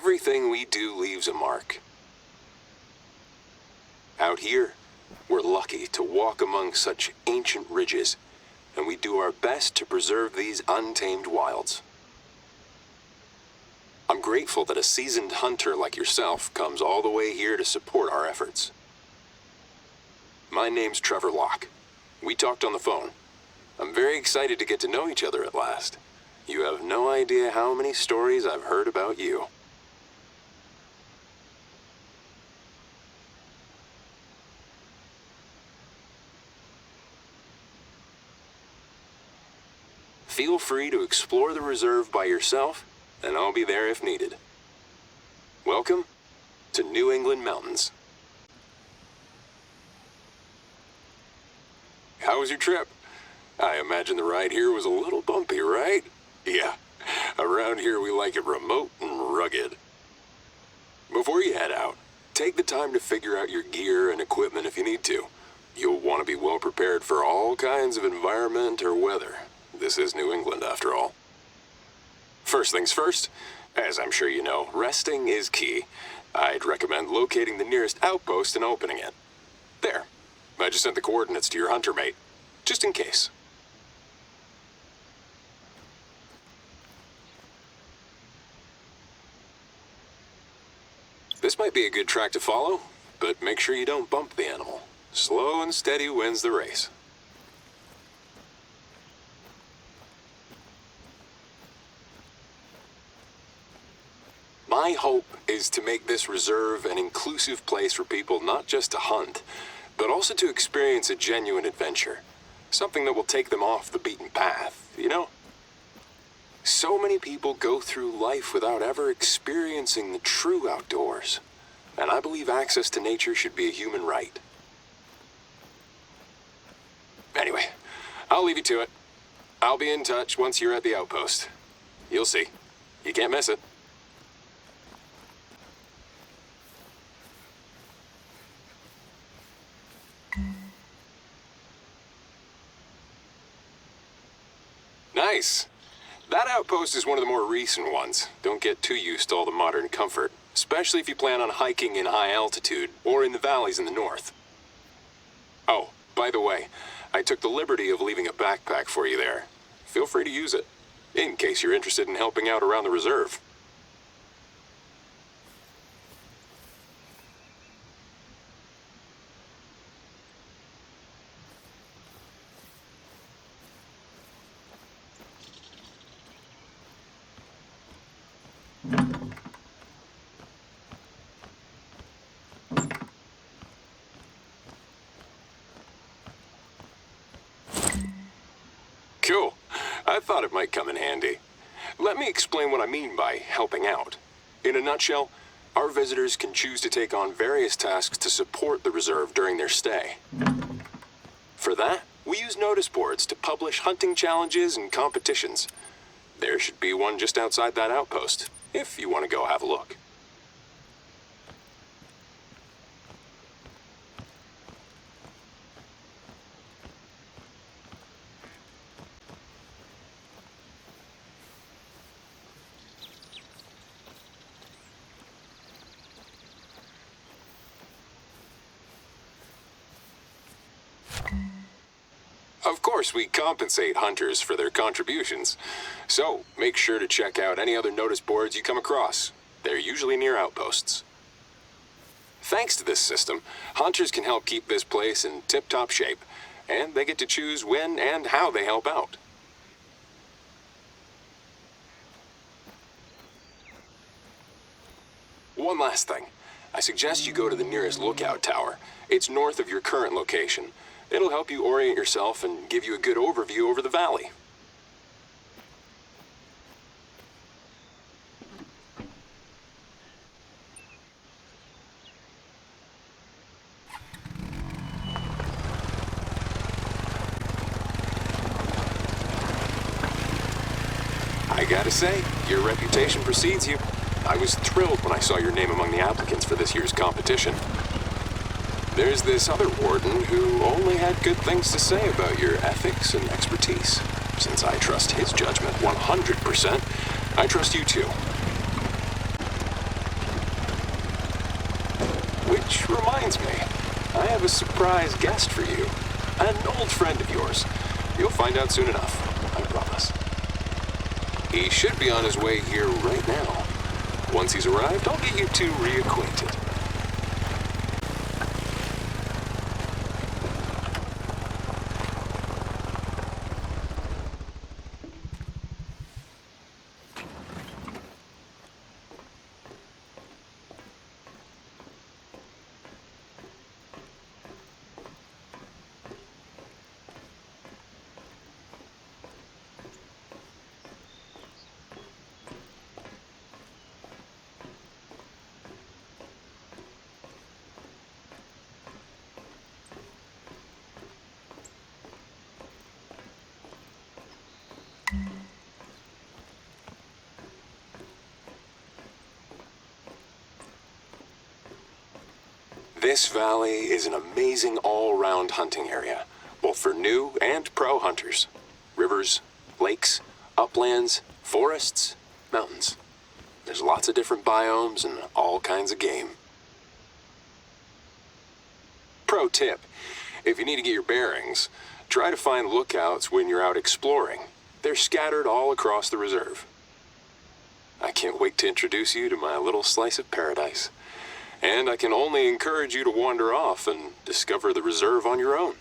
Everything we do leaves a mark. Out here, we're lucky to walk among such ancient ridges, and we do our best to preserve these untamed wilds. I'm grateful that a seasoned hunter like yourself comes all the way here to support our efforts. My name's Trevor Locke. We talked on the phone. I'm very excited to get to know each other at last. You have no idea how many stories I've heard about you. Feel free to explore the reserve by yourself, and I'll be there if needed. Welcome to New England Mountains. How was your trip? I imagine the ride here was a little bumpy, right? Yeah, around here we like it remote and rugged. Before you head out, take the time to figure out your gear and equipment if you need to. You'll want to be well prepared for all kinds of environment or weather. This is New England, after all. First things first, as I'm sure you know, resting is key. I'd recommend locating the nearest outpost and opening it. There. I just sent the coordinates to your hunter mate, just in case. This might be a good track to follow, but make sure you don't bump the animal. Slow and steady wins the race. My hope is to make this reserve an inclusive place for people not just to hunt, but also to experience a genuine adventure. Something that will take them off the beaten path, you know? So many people go through life without ever experiencing the true outdoors, and I believe access to nature should be a human right. Anyway, I'll leave you to it. I'll be in touch once you're at the outpost. You'll see. You can't miss it. Nice. That outpost is one of the more recent ones. Don't get too used to all the modern comfort, especially if you plan on hiking in high altitude or in the valleys in the north. Oh, by the way, I took the liberty of leaving a backpack for you there. Feel free to use it, in case you're interested in helping out around the reserve. Cool. I thought it might come in handy. Let me explain what I mean by helping out. In a nutshell, our visitors can choose to take on various tasks to support the reserve during their stay. For that, we use notice boards to publish hunting challenges and competitions. There should be one just outside that outpost, if you want to go have a look. Of course, we compensate hunters for their contributions, so make sure to check out any other notice boards you come across. They're usually near outposts. Thanks to this system, hunters can help keep this place in tip-top shape, and they get to choose when and how they help out. One last thing. I suggest you go to the nearest lookout tower. It's north of your current location. It'll help you orient yourself and give you a good overview over the valley. I gotta say, your reputation precedes you. I was thrilled when I saw your name among the applicants for this year's competition. There's this other warden who only had good things to say about your ethics and expertise. Since I trust his judgment 100%, I trust you too. Which reminds me, I have a surprise guest for you. An old friend of yours. You'll find out soon enough, I promise. He should be on his way here right now. Once he's arrived, I'll get you two reacquainted. This valley is an amazing all-round hunting area, both for new and pro hunters. Rivers, lakes, uplands, forests, mountains. There's lots of different biomes and all kinds of game. Pro tip, if you need to get your bearings, try to find lookouts when you're out exploring. They're scattered all across the reserve. I can't wait to introduce you to my little slice of paradise. And I can only encourage you to wander off and discover the reserve on your own.